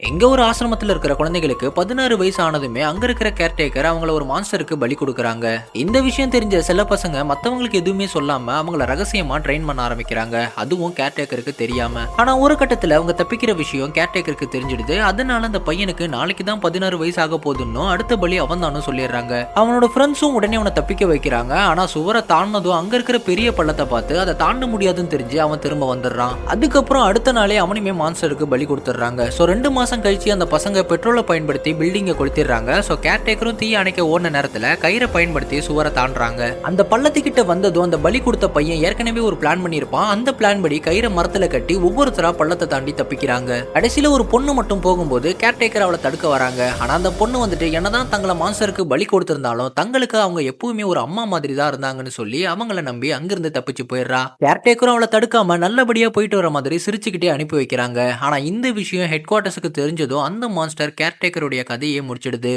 எங்க ஒரு ஆசிரமத்துல இருக்கிற குழந்தைகளுக்கு 16 வயசு ஆனதுமே அங்க இருக்கிற கேர்டேக்கர் அவங்கள ஒரு மான்ஸ்டருக்கு பலி கொடுக்கறாங்க. இந்த விஷயம் தெரிஞ்ச சில பசங்க மத்தவங்களுக்கு எதுவுமே சொல்லாம அவங்கள ரகசியமா ட்ரெயின் பண்ண ஆரம்பிக்கிறாங்க. அதுவும் கேர்டேக்கருக்கு தெரியாம. ஆனா ஒரு கட்டத்துல அவங்க தப்பிக்கிற விஷயம் கேர்டேக்கருக்கு தெரிஞ்சிடுது. அதனால அந்த பையனுக்கு நாளைக்கு தான் 16 வயசு ஆக போதுன்னு அடுத்த பலி அவன் தானும் சொல்லிடுறாங்க. அவனோட ஃப்ரெண்ட்ஸும் உடனே அவனை தப்பிக்க வைக்கிறாங்க. ஆனா சுவரை தாண்டதும் அங்க இருக்கிற பெரிய பள்ளத்தை பார்த்து அதை தாண்ட முடியாதுன்னு தெரிஞ்சு அவன் திரும்ப வந்துடுறான். அதுக்கப்புறம் அடுத்த நாளே அவனுமே மான்ஸ்டருக்கு பலி கொடுத்துடுறாங்க. சோ 2 மாசம் கழிச்சு அந்த பசங்க பெட்ரோலை பயன்படுத்தி பில்டிங்கை கொளுத்திடுறாங்க. சோ கேர்டேக்கரும் தீ அணைக்க ஓடின நேரத்துல கயிறை பயன்படுத்தி சுவரை தாண்டாங்க. அந்த பள்ளத்துக்கிட்ட வந்ததும் அந்த பலி கொடுத்த பையன் ஏற்கனவே ஒரு பிளான் பண்ணியிருப்பான். அந்த பிளான் படி கயிறை மரத்துல கட்டி ஒவ்வொருத்தரா பள்ளத்தை தாண்டி தப்பிக்கிறாங்க. கடைசியில ஒரு பொண்ணு மட்டும் போகும்போது கேர்டேக்கர் அவளை தடுக்க வராங்க. ஆனா அந்த பொண்ணு வந்துட்டு என்னதான் தங்களை மான்ஸ்டருக்கு பலி கொடுத்திருந்தாலும் தங்களுக்கு அவங்க எப்பவுமே ஒரு அம்மா மாதிரி தான் இருந்தாங்கன்னு சொல்லி அவங்கள நம்பி அங்கிருந்து தப்பிச்சு போயிடுறா. கேர்டேக்கரும் அவளை தடுக்காம நல்லபடியா போயிட்டு வர மாதிரி சிரிச்சுக்கிட்டே அனுப்பி வைக்கிறாங்க. ஆனா இந்த விஷயம் ஹெட் குவார்டர்ஸுக்கு தெரிஞ்சதும் அந்த மான்ஸ்டர் கேர்டேக்கருடைய கதையை முடிச்சிடுது.